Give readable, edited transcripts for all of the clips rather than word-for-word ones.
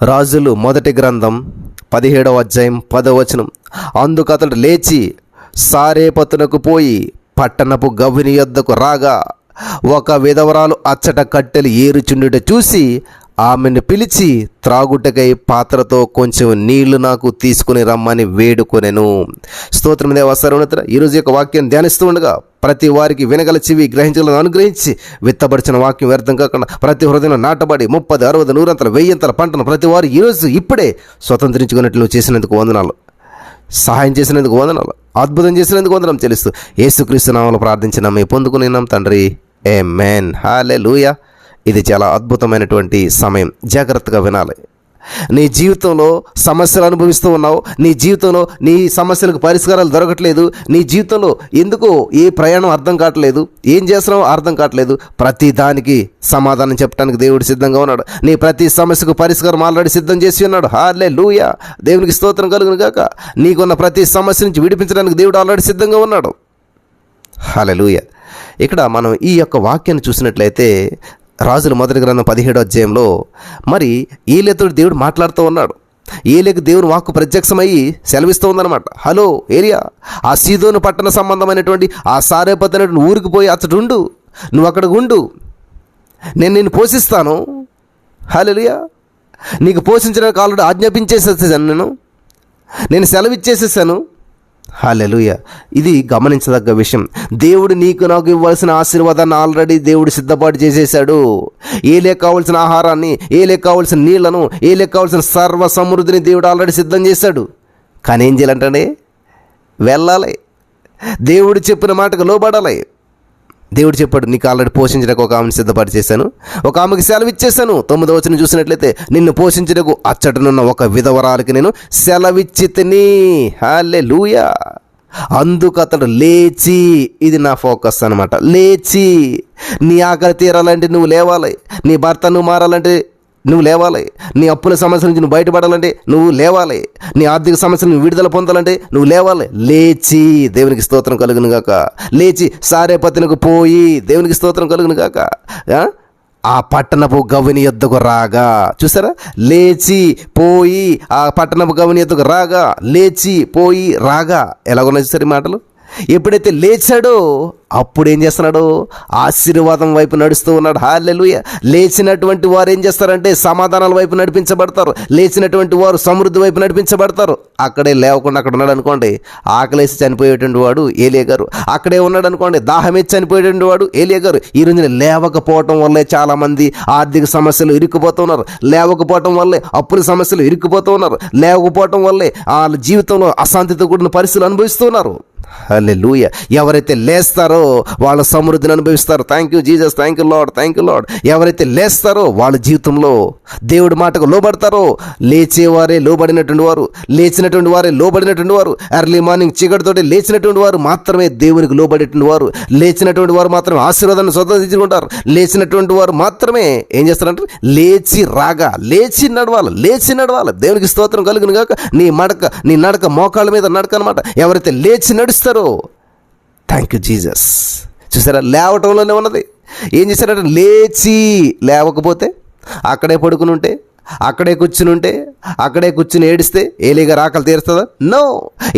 రాజులు మొదటి గ్రంథం 17వ అధ్యాయం 10వ వచనం. అందుకు అతడు లేచి సారేపతునకు పోయి పట్టణపు గవిని యొద్దకు రాగా ఒక విధవరాలు అచ్చట కట్టెలు ఏరుచుండుట చూసి ఆమెను పిలిచి త్రాగుటకై పాత్రతో కొంచెం నీళ్లు నాకు తీసుకుని రమ్మని వేడుకొనెను. స్తోత్రం దేవా సర్వోన్నతుడా, ఈరోజు యొక్క వాక్యాన్ని ధ్యానిస్తూ ఉండగా ప్రతి వారికి వినగల చెవి గ్రహించగలను అనుగ్రహించి విత్తబడిచిన వాక్యం వ్యర్థం కాకుండా ప్రతి హృదయంలో నాటబడి 30, 60, 100 1000 పంటను ప్రతి వారు ఈరోజు ఇప్పుడే స్వతంత్రించుకున్నట్లు నువ్వు చేసినందుకు వందనాలు, సహాయం చేసినందుకు వందనాలు, అద్భుతం చేసినందుకు వందనం చెల్లిస్తూ యేసుక్రీస్తు నామములో ప్రార్థించిన మేము పొందుకున్నాం తండ్రి, ఆమేన్. హల్లెలూయా. ఇది చాలా అద్భుతమైనటువంటి సమయం, జాగ్రత్తగా వినాలి. నీ జీవితంలో సమస్యలు అనుభవిస్తూ ఉన్నావు, నీ జీవితంలో నీ సమస్యలకు పరిష్కారాలు దొరకట్లేదు, నీ జీవితంలో ఎందుకో ఏ ప్రయాణం అర్థం కావట్లేదు, ఏం చేస్తున్నావో అర్థం కావట్లేదు. ప్రతి దానికి సమాధానం చెప్పడానికి దేవుడు సిద్ధంగా ఉన్నాడు. నీ ప్రతి సమస్యకు పరిష్కారం ఆల్రెడీ సిద్ధం చేసి ఉన్నాడు. హల్లెలూయా. దేవునికి స్తోత్రం కలుగును గాక. నీకున్న ప్రతి సమస్య నుంచి విడిపించడానికి దేవుడు ఆల్రెడీ సిద్ధంగా ఉన్నాడు. హల్లెలూయా. ఇక్కడ మనం ఈ యొక్క వాక్యాన్ని చూసినట్లయితే రాజుల మొదటి గ్రంథం 17వ అధ్యాయంలో మరి ఏలియాతో దేవుడు మాట్లాడుతూ ఉన్నాడు. ఏలియాకు దేవుని వాక్కు ప్రత్యక్షమయ్యి సెలవిస్తూ ఉందన్నమాట. హలో ఏలియా, ఆ సీదోను పట్టణ సంబంధమైనటువంటి ఆ సారేపత్ అనేటువంటి ఊరికి పోయి అతడు ఉండు, నువ్వు అక్కడ ఉండు, నేను నిన్ను పోషిస్తాను. హల్లెలూయా. నీకు పోషించడానికి ఆల్రెడీ ఆజ్ఞాపించేసేసాను, నేను సెలవిచ్చేసేసాను. హల్లెలూయా. ఇది గమనించదగ్గ విషయం. దేవుడు నీకు నాకు ఇవ్వాల్సిన ఆశీర్వాదాన్ని ఆల్రెడీ దేవుడు సిద్ధపాటు చేసేసాడు. ఏలియాకు కావాల్సిన ఆహారాన్ని, ఏలియాకు కావాల్సిన నీళ్లను, ఏలియాకు కావాల్సిన సర్వ సమృద్ధిని దేవుడు ఆల్రెడీ సిద్ధం చేశాడు. కానీ ఏం చేయాలంటే వెళ్ళాలి, దేవుడు చెప్పిన మాటకు లోబడాలి. దేవుడు చెప్పాడు, నీకు ఆల్రెడీ పోషించడానికి ఒక ఆమెను సిద్ధపాటు చేశాను, ఒక ఆమెకి సెలవిచ్చేశాను. 9వ వచనం చూసినట్లయితే నిన్ను పోషించడానికి అచ్చటనున్న ఒక విధవరాలికి నేను సెలవిచ్చితిని. హల్లెలూయా. అందుకు అతడు లేచి, ఇది నా ఫోకస్ అనమాట, లేచి నీ ఆకలి తీరాలంటే నువ్వు లేవాలి, నీ భర్త నువ్వు మారాలంటే నువ్వు లేవాలి, నీ అప్పుల సమస్య నుంచి నువ్వు బయటపడాలంటే నువ్వు లేవాలి, నీ ఆర్థిక సమస్యలు నువ్వు విడుదల పొందాలంటే నువ్వు లేవాలి. లేచి, దేవునికి స్తోత్రం కలుగును గాక. లేచి సారేపతునకు పోయి, దేవునికి స్తోత్రం కలుగును గాక, ఆ పట్టణపు గవిని యొద్దకు రాగా. చూసారా, లేచి పోయి ఆ పట్టణపు గవిని యొద్దకు రాగా, లేచి పోయి రాగా. ఎలాగున్నాయి చూసారు ఈ మాటలు. ఎప్పుడైతే లేచాడో అప్పుడు ఏం చేస్తున్నాడు, ఆశీర్వాదం వైపు నడుస్తూ ఉన్నాడు. హల్లెలూయా. లేచినటువంటి వారు ఏం చేస్తారంటే సమాధానాల వైపు నడిపించబడతారు, లేచినటువంటి వారు సమృద్ధి వైపు నడిపించబడతారు. అక్కడే లేవకుండా అక్కడ ఉన్నాడు అనుకోండి, ఆకలేసి చనిపోయేటువంటి వాడు ఏలియా గారు. అక్కడే ఉన్నాడు అనుకోండి, దాహమేసి చనిపోయేటువంటి వాడు ఏలియా గారు. ఈ రోజున లేవకపోవటం వల్లే చాలామంది ఆర్థిక సమస్యలు ఇరుక్కుపోతున్నారు, లేవకపోవటం వల్లే అప్పుల సమస్యలు ఇరుక్కుపోతూ ఉన్నారు, లేవకపోవటం వల్లే వాళ్ళ జీవితంలో అశాంతితో కూడిన పరిస్థితులు అనుభవిస్తున్నారు. హల్లెలూయా. ఎవరైతే లేస్తారో వాళ్ళ సమృద్ధిని అనుభవిస్తారు. Thank you Jesus, thank you lord, thank you lord. ఎవరైతే లేస్తారో వాళ్ళ జీవితంలో దేవుడి మాటకు లోబడతారో, లేచేవారే లోబడినటువంటి వారు, లేచినటువంటి వారే లోబడినటువంటి వారు, ఎర్లీ మార్నింగ్ చీకటితోటి లేచినటువంటి వారు మాత్రమే దేవునికి లోబడేటువంటి వారు, లేచినటువంటి వారు మాత్రమే ఆశీర్వాదాన్ని స్వతంత్రించుకుంటారు, లేచినటువంటి వారు మాత్రమే ఏం చేస్తారంటే లేచి రాగా, లేచి నడవాలి. దేవునికి స్తోత్రం కలుగును గాక. నీ నడక మోకాళ్ళ మీద నడక అనమాట. ఎవరైతే లేచి నడుస్తారో, థ్యాంక్ యూ జీసస్. చూసారా, లేవటంలోనే ఉన్నది. ఏం చేశారంటే లేచి లేవకపోతే అక్కడే పడుకుని ఉంటే, అక్కడే కూర్చుని ఏడిస్తే ఏలియా గారు ఆకలి తీరుస్తుందా? నో.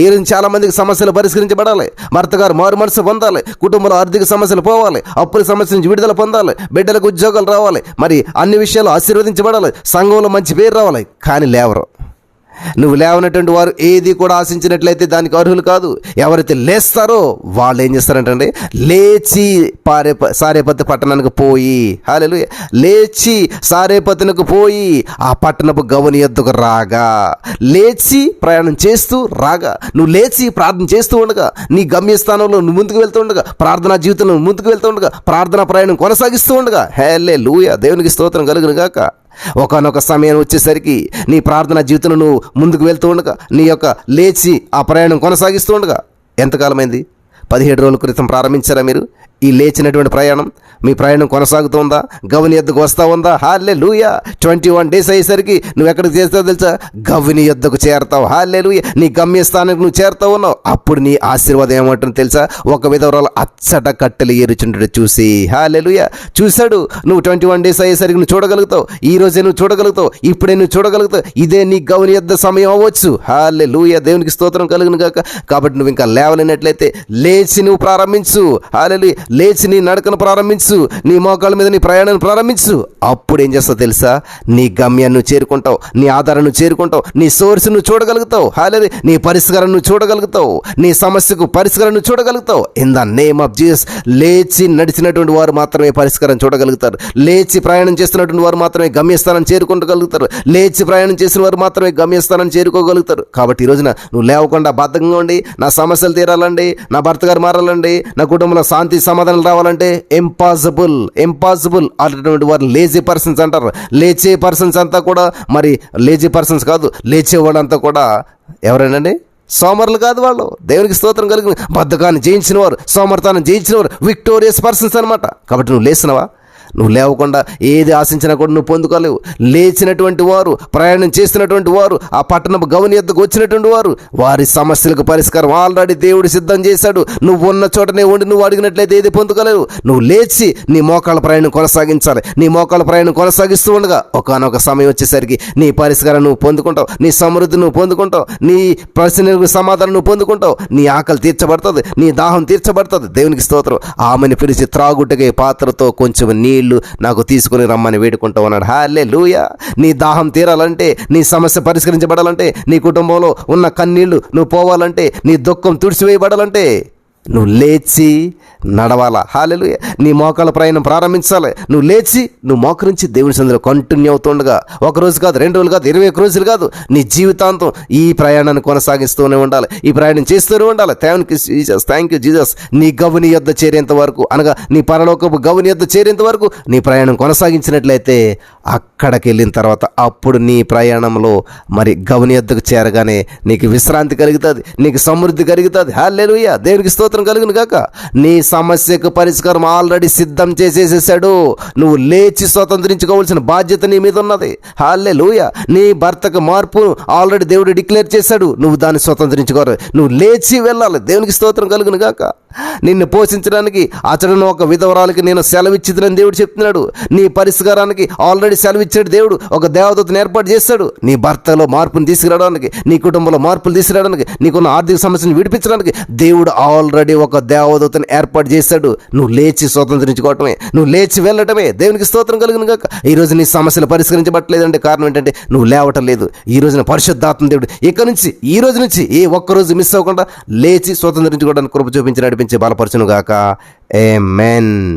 ఈరోజు చాలా మందికి సమస్యలు పరిష్కరించబడాలి, భర్త గారు మారు మనసు పొందాలి, కుటుంబంలో ఆర్థిక సమస్యలు పోవాలి, అప్పుల సమస్య నుంచి విడుదల పొందాలి, బిడ్డలకు ఉద్యోగాలు రావాలి, మరి అన్ని విషయాలు ఆశీర్వదించబడాలి, సంఘంలో మంచి పేరు రావాలి. కానీ లేవరు. నువ్వు లేవనటువంటి వారు ఏది కూడా ఆశించినట్లయితే దానికి అర్హులు కాదు. ఎవరైతే లేస్తారో వాళ్ళు ఏం చేస్తారంటే లేచి సారేపతు పట్టణానికి పోయి, హల్లెలూయా, లేచి సారేపతునకు పోయి ఆ పట్టణపు గవిని యొద్దకు రాగా. లేచి ప్రయాణం చేస్తూ రాగా, నువ్వు లేచి ప్రార్థన చేస్తూ ఉండగా, నీ గమ్యస్థానంలో నువ్వు ముందుకు వెళ్తూ ఉండగా, ప్రార్థనా జీవితంలో ముందుకు వెళ్తూ ఉండగా, ప్రార్థనా ప్రయాణం కొనసాగిస్తూ ఉండగా, హల్లెలూయా, దేవునికి స్తోత్రం కలుగును గాక. ఒకనొక సమయం వచ్చేసరికి నీ ప్రార్థనా జీవితంలో నువ్వు ముందుకు వెళ్తూ ఉండగా, నీ యొక్క లేచి ఆ ప్రయాణం కొనసాగిస్తూ ఉండగా, ఎంతకాలమైంది? 17 రోజుల క్రితం ప్రారంభించారా మీరు? ఈ లేచినటువంటి ప్రయాణం, మీ ప్రయాణం కొనసాగుతుందా? గవిని యొద్దకు వస్తా ఉందా? హల్లెలూయా. 21 days అయ్యేసరికి నువ్వు ఎక్కడికి చేస్తావు తెలుసా? గవిని యొద్దకు చేరతావు. హల్లెలూయా. నీ గమ్యస్థానానికి నువ్వు చేరుతా ఉన్నావు. అప్పుడు నీ ఆశీర్వాదం ఏమంటుంది తెలుసా? ఒక విధవరాలు అచ్చట కట్టెలు ఏరుచుండడు చూసి, హల్లెలూయా, చూశాడు. నువ్వు 21 days అయ్యేసరికి నువ్వు చూడగలుగుతావు. ఈ రోజే నువ్వు చూడగలుగుతావు. ఇప్పుడే నువ్వు చూడగలుగుతావు. ఇదే నీ గవిని యొద్ద సమయం అవ్వచ్చు. హల్లెలూయా. దేవునికి స్తోత్రం కలుగును గాక. కాబట్టి నువ్వు ఇంకా లేవలేనట్లయితే లేచి నువ్వు ప్రారంభించు. హల్లెలూయా. లేచి నీ నడకను ప్రారంభించు. నీ మోకాళ్ళ మీద నీ ప్రయాణాన్ని ప్రారంభించు. అప్పుడు ఏం చేస్తావు తెలుసా? నీ గమ్యాన్ని నువ్వు చేరుకుంటావు. నీ ఆధారం నువ్వు చేరుకుంటావు. నీ సోర్స్ నువ్వు చూడగలుగుతావు. హల్లెలూయా. నీ పరిష్కారం నువ్వు చూడగలుగుతావు. నీ సమస్యకు పరిష్కారం నువ్వు చూడగలుగుతావు. In the name of Jesus. లేచి నడిచినటువంటి వారు మాత్రమే పరిష్కారం చూడగలుగుతారు. లేచి ప్రయాణం చేస్తున్నటువంటి వారు మాత్రమే గమ్యస్థానం చేరుకోగలుగుతారు. లేచి ప్రయాణం చేసిన వారు మాత్రమే గమ్యస్థానం చేరుకోగలుగుతారు. కాబట్టి ఈ రోజున నువ్వు లేవకుండా బద్ధకంగా ఉండి, నా సమస్యలు తీరాలండి, నా భర్త గారు మారాలండి, నా కుటుంబంలో శాంతి సమాధానం రావాలంటే ఇంపాసిబుల్ అటువంటి వారు లేజీ పర్సన్స్ అంటారు. లేచే పర్సన్స్ అంతా కూడా మరి లేజీ పర్సన్స్ కాదు. లేచే వాళ్ళంతా కూడా ఎవరేనండి? సోమరులు కాదు వాళ్ళు. దేవునికి స్తోత్రం కలిగిన బద్ధకాన్ని జయించిన వారు, సోమర్థాన్ని జయించిన వారు విక్టోరియస్ పర్సన్స్ అనమాట. కాబట్టి నువ్వు లేచినవా? నువ్వు లేవకుండా ఏది ఆశించినా కూడా నువ్వు పొందుకోలేవు. లేచినటువంటి వారు, ప్రయాణం చేస్తున్నటువంటి వారు, ఆ పట్టణపు గవిని యొద్దకు వచ్చినటువంటి వారు, వారి సమస్యలకు పరిష్కారం ఆల్రెడీ దేవుడు సిద్ధం చేశాడు. నువ్వు ఉన్న చోటనే ఉండి నువ్వు అడిగినట్లయితే ఏది పొందుకోలేవు. నువ్వు లేచి నీ మోకాళ్ళ ప్రయాణం కొనసాగించాలి. నీ మోకాళ్ళ ప్రయాణం కొనసాగిస్తూ ఉండగా ఒకానొక సమయం వచ్చేసరికి నీ పరిష్కారం నువ్వు పొందుకుంటావు. నీ సమృద్ధి నువ్వు పొందుకుంటావు. నీ ప్రశ్నలకు సమాధానం నువ్వు పొందుకుంటావు. నీ ఆకలి తీర్చబడుతుంది. నీ దాహం తీర్చబడుతుంది. దేవునికి స్తోత్రం. ఆమెను పిలిచి త్రాగుటకే పాత్రతో కొంచెం నీళ్లు నాకు తీసుకుని రమ్మని వేడుకుంటూ ఉన్నాడు. హల్లెలూయా. నీ దాహం తీరాలంటే, నీ సమస్య పరిష్కరించబడాలంటే, నీ కుటుంబంలో ఉన్న కన్నీళ్లు నువ్వు పోవాలంటే, నీ దుఃఖం తుడిచివేయబడాలంటే నువ్వు లేచి నడవాలా. హల్లెలూయా. నీ మోకాళ్ళ ప్రయాణం ప్రారంభించాలి. నువ్వు లేచి నువ్వు మోకరించి దేవుని సన్నిధిలో కంటిన్యూ అవుతుండగా, ఒక రోజు కాదు, 2 రోజులు కాదు, 21 రోజులు కాదు, నీ జీవితాంతం ఈ ప్రయాణాన్ని కొనసాగిస్తూనే ఉండాలి. ఈ ప్రయాణం చేస్తూనే ఉండాలి. Thank you Jesus. నీ గవిని యొద్ద చేరేంత వరకు, అనగా నీ పరలోకపు గవిని యొద్ద చేరేంత వరకు నీ ప్రయాణం కొనసాగించినట్లయితే అక్కడికి వెళ్ళిన తర్వాత అప్పుడు నీ ప్రయాణంలో మరి గవిని యొద్దకు చేరగానే నీకు విశ్రాంతి కలుగుతుంది, నీకు సమృద్ధి కలుగుతుంది. హల్లెలూయా. దేవునికి స్తోత్రం కలుగును గాక. నీ సమస్యకు పరిష్కారం ఆల్రెడీ సిద్ధం చేసేసేసాడు. నువ్వు లేచి స్వతంత్రించుకోవాల్సిన బాధ్యత నీ మీద ఉన్నది. హల్లెలూయా. నీ భర్తకు మార్పు ఆల్రెడీ దేవుడు డిక్లేర్ చేశాడు. నువ్వు దాన్ని స్వతంత్రించుకోరు. నువ్వు లేచి వెళ్ళాలి. దేవునికి స్తోత్రం కలుగును గాక. నిన్ను పోషించడానికి అతడును ఒక విధవరాలకి నేను సెలవిచ్చిదని దేవుడు చెప్తున్నాడు. నీ పరిష్కారానికి ఆల్రెడీ సెలవిచ్చాడు దేవుడు. ఒక దేవదూతను ఏర్పాటు చేశాడు. నీ భర్తలో మార్పుని తీసుకురావడానికి, నీ కుటుంబంలో మార్పులు తీసుకురావడానికి, నీకున్న ఆర్థిక సమస్యను విడిపించడానికి దేవుడు ఆల్రెడీ ఒక దేవదూతను ఏర్పాటు చేశాడు. నువ్వు లేచి స్వతంత్రించుకోవటమే, నువ్వు లేచి వెళ్ళటమే. దేవునికి స్తోత్రం కలుగును గాక. ఈ రోజు నీ సమస్యలు పరిష్కరించబట్టలేదంటే కారణం ఏంటంటే నువ్వు లేవటం లేదు. ఈ రోజున పరిశుద్ధాత్మ దేవుడు ఈ రోజు నుంచి ఏ ఒక్కరోజు మిస్ అవ్వకుండా లేచి స్వతంత్రించుకోవడానికి కృప చూపించి నడిపించి బలపరచును గాక. ఆమేన్.